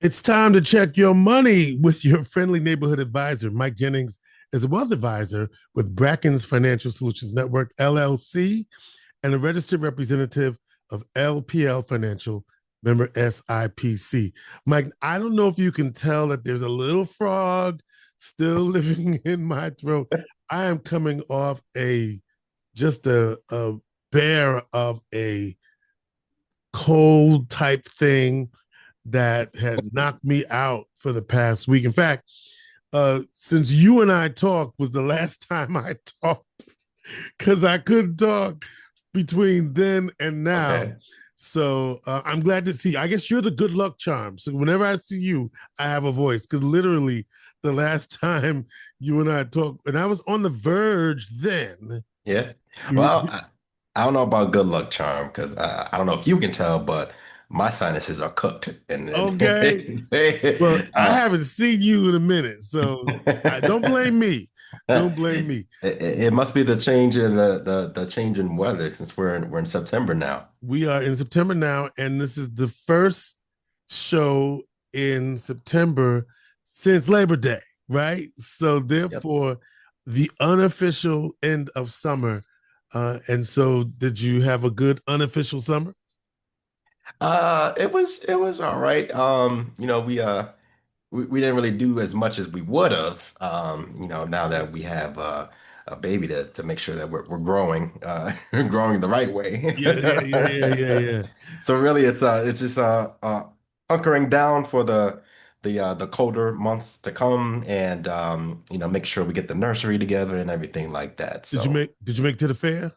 It's time to check your money with your friendly neighborhood advisor. Mike Jennings is a wealth advisor with Bracken's Financial Solutions Network, LLC, and a registered representative of LPL Financial, member SIPC. Mike, I don't know if you can tell that there's a little frog still living in my throat. I am coming off just a bear of a cold type thing that had knocked me out for the past week. In fact, since you and I talked was the last time I talked because I couldn't talk between then and now. Okay. So I'm glad to see you. I guess you're the good luck charm. So whenever I see you, I have a voice because literally the last time you and I talked, and I was on the verge then. Yeah. You, Well, I don't know about good luck charm because I don't know if you can tell, but my sinuses are cooked. okay. Well, I uh, haven't seen you in a minute, so don't blame me. Don't blame me. it must be the change in the change in weather since we're in September now. We are in September now, and this is the first show in September since Labor Day, right? So Yep. therefore, the unofficial end of summer. And so, did you have a good unofficial summer? It was all right. We didn't really do as much as we would have. Now that we have a baby to make sure that we're growing, growing the right way. Yeah, yeah, yeah, yeah, yeah, yeah. So really, it's just hunkering down for the colder months to come, and make sure we get the nursery together and everything like that. So Did you make it to the fair?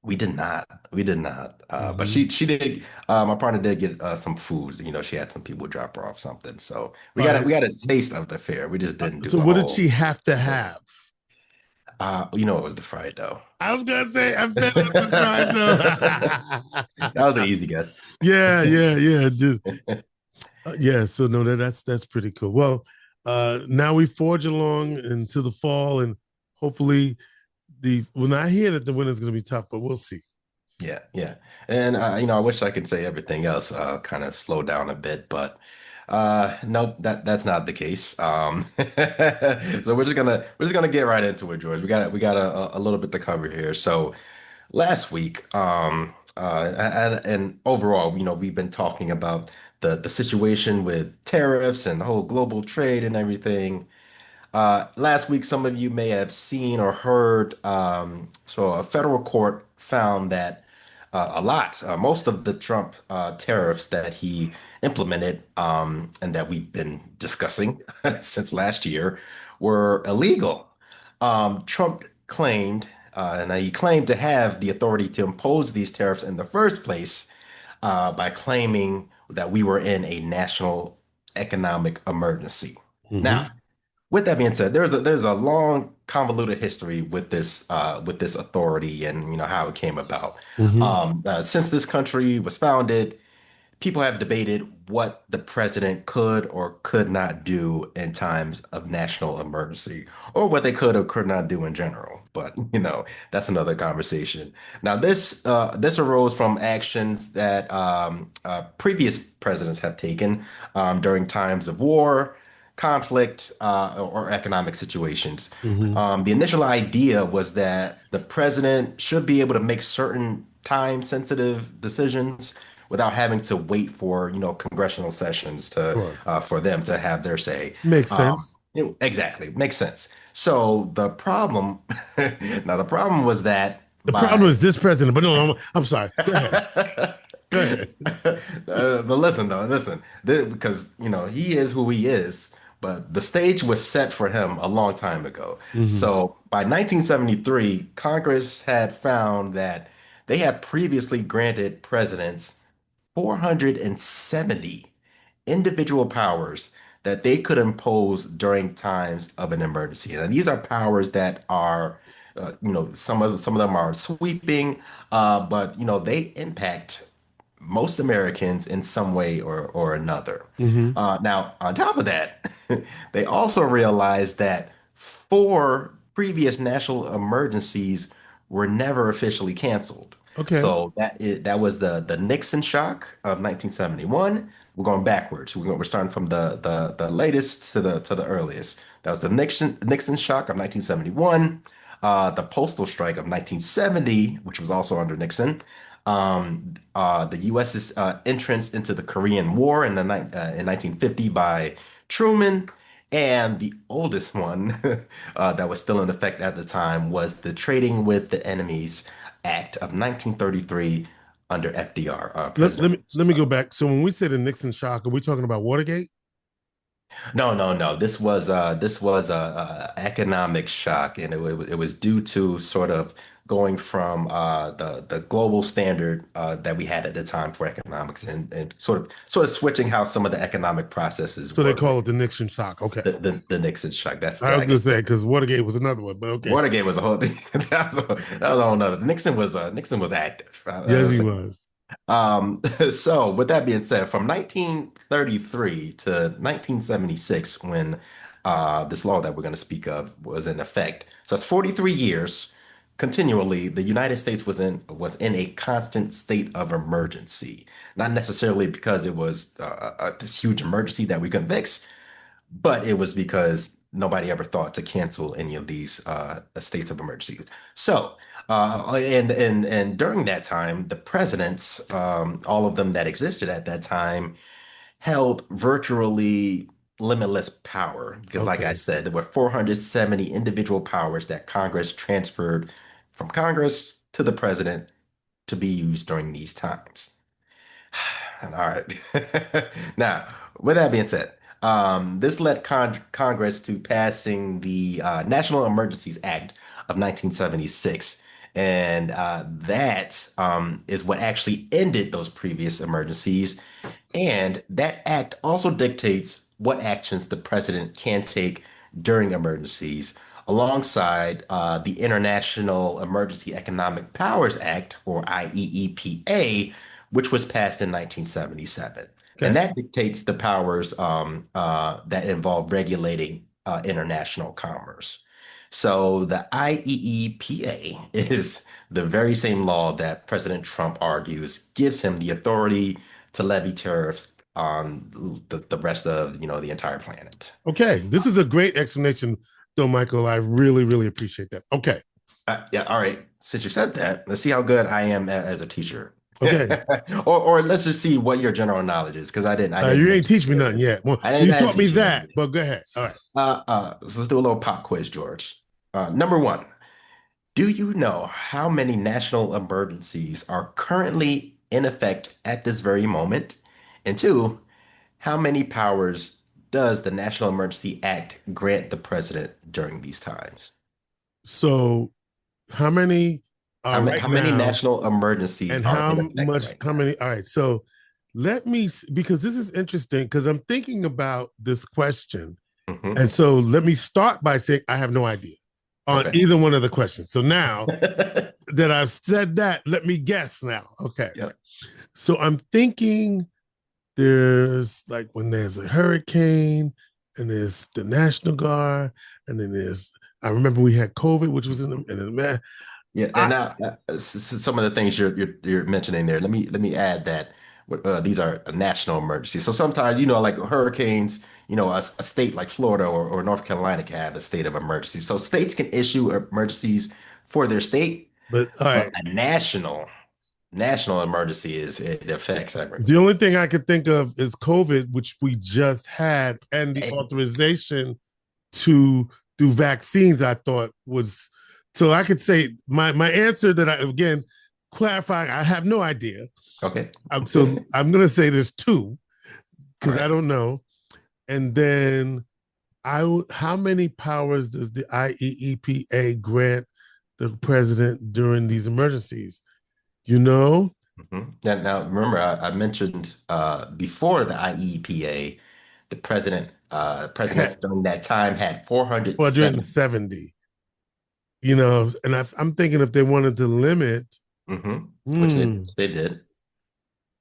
we did not. But Mm-hmm. she did. My partner did get some food. She had some people drop her off something. So we All got right. a taste of the fair. We just didn't do So, the what did she whole. have to have? It was the fried dough. I was gonna say, I bet it was the fried dough. That was an easy guess. Yeah, yeah, yeah. Just yeah. So no, that's pretty cool. Well, now we forge along into the fall, and hopefully I hear that the winter's going to be tough, but we'll see. Yeah, yeah. And I wish I could say everything else kind of slow down a bit, but nope, that's not the case. So we're just gonna get right into it, George. We got a little bit to cover here. So last week, and overall, we've been talking about the situation with tariffs and the whole global trade and everything. Last week, some of you may have seen or heard. So, a federal court found that most of the Trump tariffs that he implemented and that we've been discussing since last year were illegal. Trump claimed, and he claimed to have the authority to impose these tariffs in the first place by claiming that we were in a national economic emergency. Now, Mm-hmm. with that being said, there's a long convoluted history with this authority and how it came about. Mm-hmm. Since this country was founded, people have debated what the president could or could not do in times of national emergency, or what they could or could not do in general. But that's another conversation. Now, this arose from actions that previous presidents have taken during times of war, conflict, or economic situations. Mm-hmm. The initial idea was that the president should be able to make certain time-sensitive decisions without having to wait for, congressional sessions to Sure. for them to have their say. Makes sense. Exactly, makes sense. So the problem, now the problem was that The problem by is this president, but no, I'm sorry. Go ahead. Go ahead. but listen though, listen, because he is who he is, but the stage was set for him a long time ago. Mm-hmm. So by 1973, Congress had found that they had previously granted presidents 470 individual powers that they could impose during times of an emergency. And these are powers that are, some of them are sweeping, but they impact most Americans in some way or another. Mm-hmm. Now, on top of that, they also realized that four previous national emergencies were never officially canceled. Okay. So that was the Nixon shock of 1971, we're going backwards. We're starting from the latest to the earliest. That was the Nixon shock of 1971, the postal strike of 1970, which was also under Nixon, the U.S.'s entrance into the Korean War in 1950 by Truman, and the oldest one that was still in effect at the time was the Trading with the Enemies Act of 1933 under FDR, President. Let me go back. So when we say the Nixon shock, are we talking about Watergate? No, no, no. This was a economic shock, and it was due to sort of going from the global standard that we had at the time for economics, and sort of switching how some of the economic processes So they work. call it the Nixon shock. Okay. The Nixon shock. I was I gonna guess say because Watergate was another one, but okay. Watergate was a whole thing. That was a whole nother. Nixon was active. Yes, he was. So with that being said, from 1933 to 1976, when this law that we're going to speak of was in effect, so it's 43 years. Continually, the United States was in a constant state of emergency. Not necessarily because it was this huge emergency that we couldn't fix, but it was because nobody ever thought to cancel any of these states of emergencies. So, and during that time, the presidents, all of them that existed at that time, held virtually limitless power. Because, like I Okay. said, there were 470 individual powers that Congress transferred from Congress to the president to be used during these times. All right. Now, with that being said, this led Congress to passing the National Emergencies Act of 1976. And that is what actually ended those previous emergencies. And that act also dictates what actions the president can take during emergencies, alongside the International Emergency Economic Powers Act, or IEEPA, which was passed in 1977. And Okay. that dictates the powers that involve regulating international commerce. So the IEEPA is the very same law that President Trump argues gives him the authority to levy tariffs on the rest of, the entire planet. Okay. This is a great explanation, though, Michael. I really, really appreciate that. Okay. Yeah, all right. Since you said that, let's see how good I am as a teacher. Okay. Or let's just see what your general knowledge is, because I didn't You ain't mention teach me any of nothing this. yet. Well, I you didn't taught me teach you that, anything. but go ahead. All right. So let's do a little pop quiz, George. Number one, do you know how many national emergencies are currently in effect at this very moment? And two, how many powers does the National Emergency Act grant the president during these times? So, how many are right How many now, national emergencies and are how in effect much? right How now? many? All right. So, because this is interesting because I'm thinking about this question, Hmm. and so let me start by saying I have no idea on Okay. either one of the questions. So now that I've said that, let me guess now. Okay. Yep. So I'm thinking there's like when there's a hurricane and there's the National Guard, and then there's I remember we had COVID, which was in the and then, man, Yeah, and I now some of the things you're mentioning there. Let me add that these are a national emergencies. So sometimes, like hurricanes, a state like Florida or North Carolina can have a state of emergency. So states can issue emergencies for their state, but all but right. a national emergency is it affects The everyone. only thing I could think of is COVID, which we just had, and the Eh, authorization to do vaccines. I thought was so I could say my answer that I again clarifying. I have no idea. Okay. So I'm gonna say there's two All because I right. don't know. And then how many powers does the IEEPA grant the president during these emergencies? You know, Now, remember, I mentioned before the IEPA, the presidents during that time had 407. 470. And I'm thinking if they wanted to limit, Which hmm, they did.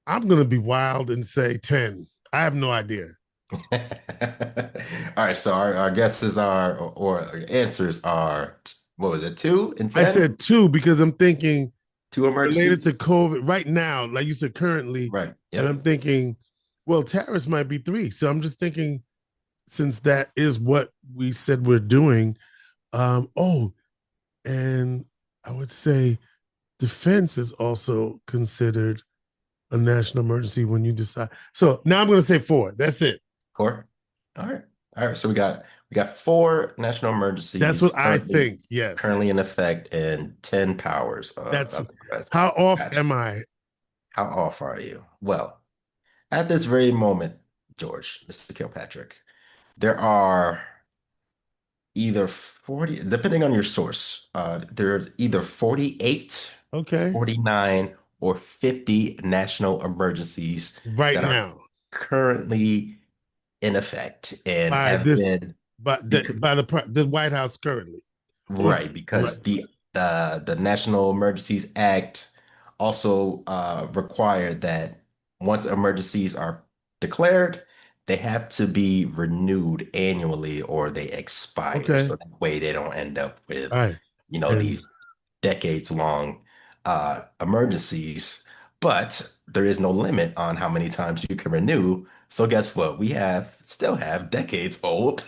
I'm going to be wild and say 10. I have no idea. All right, so our guesses are, or our answers are, what was it, two and I 10? said two because I'm thinking Two related to emergencies? COVID right now, like you said, currently, Right. and Yep. I'm thinking Well, tariffs might be three. So I'm just thinking, since that is what we said we're doing. Oh, and I would say defense is also considered a national emergency when you decide. So now I'm going to say four. That's it. Core. All right. All right. So we got four national That's emergencies what I currently think. Yes. currently in effect and 10 powers That's of the president. how off Got it. am I? How off are you? Well, at this very moment, George, Mr. Kilpatrick, there are either 40, depending on your source, there's either 48, Okay. 49, or 50 national emergencies Right that are now, currently in effect and by have this, been by because the White House currently. Or right right. because the National Emergencies Act also required that once emergencies are declared, they have to be renewed annually or they expire. Okay. So that way they don't end up with, All right. And these decades long emergencies. But there is no limit on how many times you can renew. So guess what? We still have decades old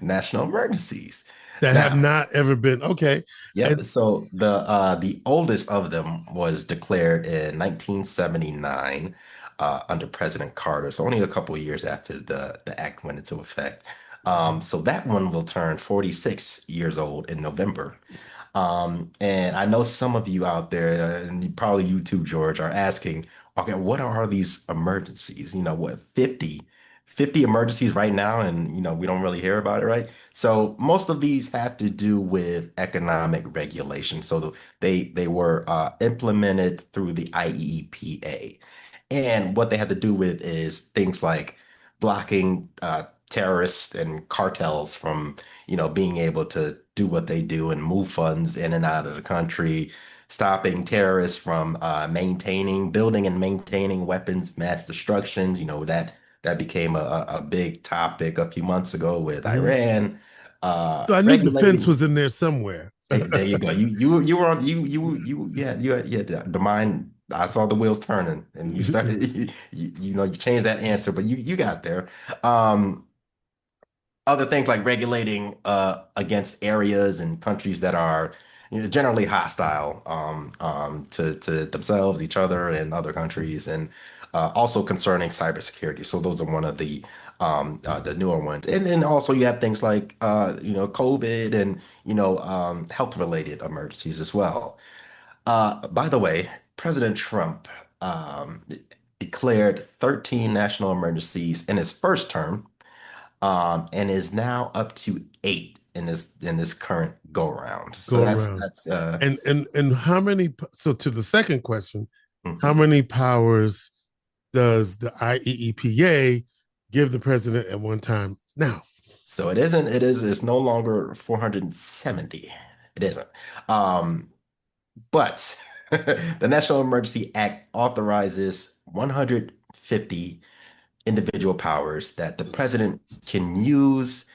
national emergencies. that have Now, not ever been okay. yep. And So the oldest of them was declared in 1979 under President Carter. So only a couple of years after the act went into effect. So that one will turn 46 years old in November. And I know some of you out there, and probably you too, George, are asking, okay, what are these emergencies? What, 50 emergencies right now, and we don't really hear about it, right? So most of these have to do with economic regulation. So they were implemented through the IEEPA. And what they had to do with is things like blocking terrorists and cartels from, being able to do what they do and move funds in and out of the country, stopping terrorists from building and maintaining weapons, mass destructions. That became a big topic a few months ago with mhm. Iran, So I knew defense regulating. was in there somewhere. There you go. You were on you had the mind. I saw the wheels turning, and you started. You changed that answer, but you got there. Um, Other things like regulating against areas and countries that are generally hostile to themselves, each other, and other countries, and also concerning cybersecurity. So those are one of the newer ones. And then also you have things like COVID and health related emergencies as well. By the way, President Trump um, declared 13 national emergencies in his first term and is now up to eight in this current go around. So Go that's around. that's And how many, so to the second question, how mhm. many powers does the IEEPA give the president at one time now? So it's no longer 470. It isn't. Um, but the National Emergency Act authorizes 150 individual powers that the president can use.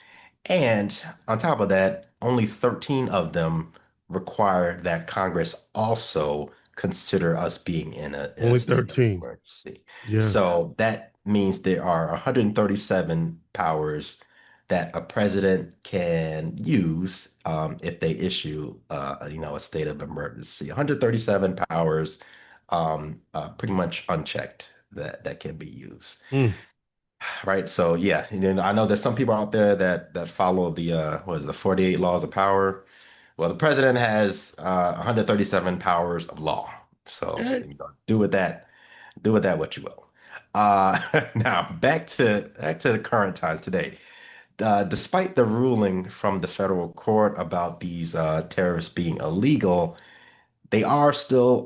And on top of that, only 13 of them require that Congress also consider us being in a Only state of 13. emergency. Yeah. So that means there are 137 powers that a president can use if they issue, a state of emergency. 137 powers, pretty much unchecked that can be used. Mm. Right. So yeah, and then I know there's some people out there that follow the what is it, the 48 laws of power. Well, the president has 137 powers of law. So Okay. do with that what you will. Now back to the current times today. Despite the ruling from the federal court about these tariffs being illegal, they are still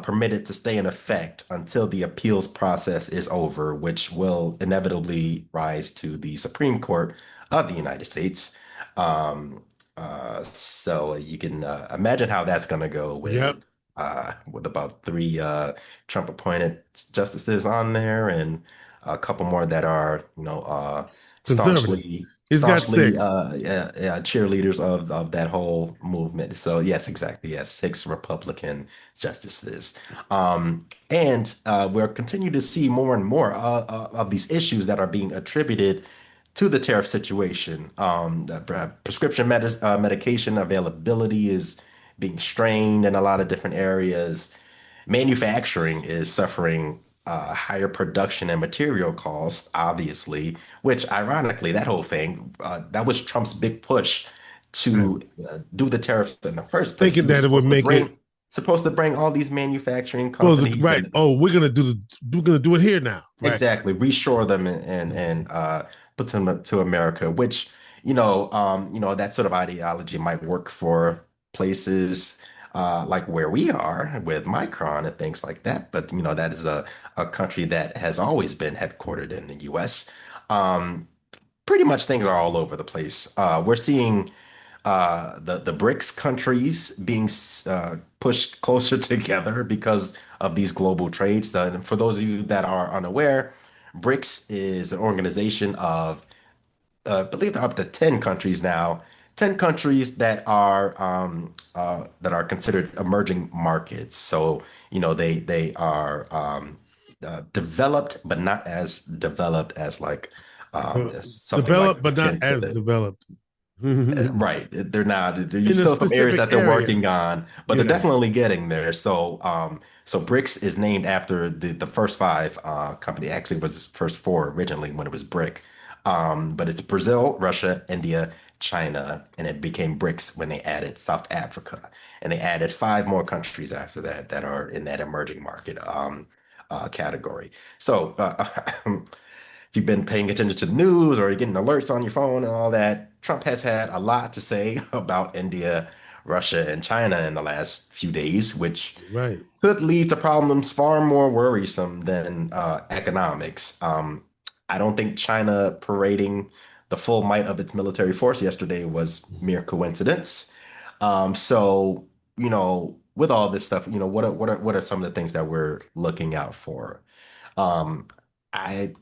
permitted to stay in effect until the appeals process is over, which will inevitably rise to the Supreme Court of the United States. Um, so you can imagine how that's going to go Yep. with about three Trump-appointed justices on there and a couple more that are, Conservative. staunchly. He's got staunchly six. cheerleaders of that whole movement. So yes, exactly. Yes, six Republican justices. And we'll continue to see more and more of these issues that are being attributed to the tariff situation. Prescription medication availability is being strained in a lot of different areas. Manufacturing is suffering higher production and material costs, obviously, which ironically, that whole thing, that was Trump's big push Right. to do the tariffs in the first place. He Thinking was that it would make it supposed to bring all these manufacturing supposed to, companies right. and Oh, we're gonna do it here now. Right. exactly reshore them and put them to America, which that sort of ideology might work for places like where we are with Micron and things like that. But that is a country that has always been headquartered in the US. Um, Pretty much things are all over the place. We're seeing the BRICS countries being pushed closer together because of these global trades. For those of you that are unaware, BRICS is an organization of, I believe, up to 10 countries now. 10 countries that are considered emerging markets. So, they are developed, but not as developed as like something like Developed, but not akin to as the developed. In right. They're not. There's a still some areas specific that they're area. working on, but they're Yeah. definitely getting there. So BRICS is named after the first five company. Actually, it was first four originally when it was BRIC. But it's Brazil, Russia, India, China, and it became BRICS when they added South Africa, and they added five more countries after that that are in that emerging market category. So if you've been paying attention to the news or you're getting alerts on your phone and all that, Trump has had a lot to say about India, Russia, and China in the last few days, which Right. could lead to problems far more worrisome than economics. I don't think China parading the full might of its military force yesterday was mere coincidence. With all this stuff, what are some of the things that we're looking out for? Um, I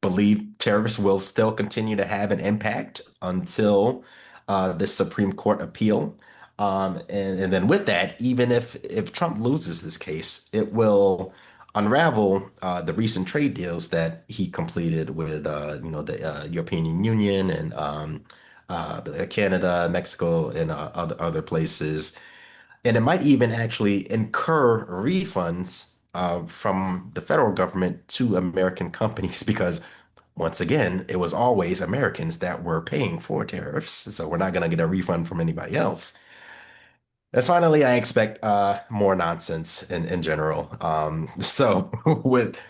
believe tariffs will still continue to have an impact until this Supreme Court appeal. And then with that, even if Trump loses this case, it will unravel the recent trade deals that he completed with the European Union and Canada, Mexico, and other places. And it might even actually incur refunds from the federal government to American companies because once again, it was always Americans that were paying for tariffs, so we're not going to get a refund from anybody else. And finally, I expect more nonsense in general. So with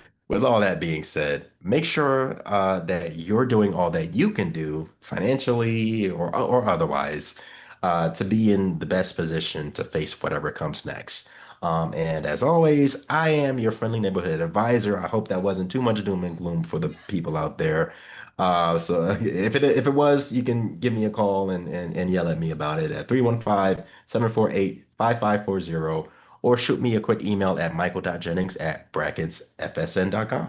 all that being said, make sure that you're doing all that you can do financially or otherwise to be in the best position to face whatever comes next. And as always, I am your friendly neighborhood advisor. I hope that wasn't too much doom and gloom for the people out there. So if it was, you can give me a call and yell at me about it at 315-748-5540 or shoot me a quick email at michael.jennings@bracketsfsn.com.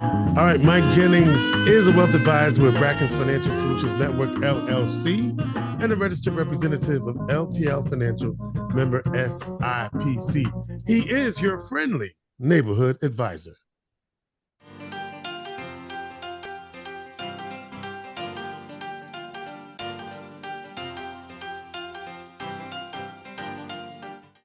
All right. Mike Jennings is a wealth advisor with Bracken's Financial Solutions Network, LLC, and a registered representative of LPL Financial, member SIPC. He is your friendly neighborhood advisor.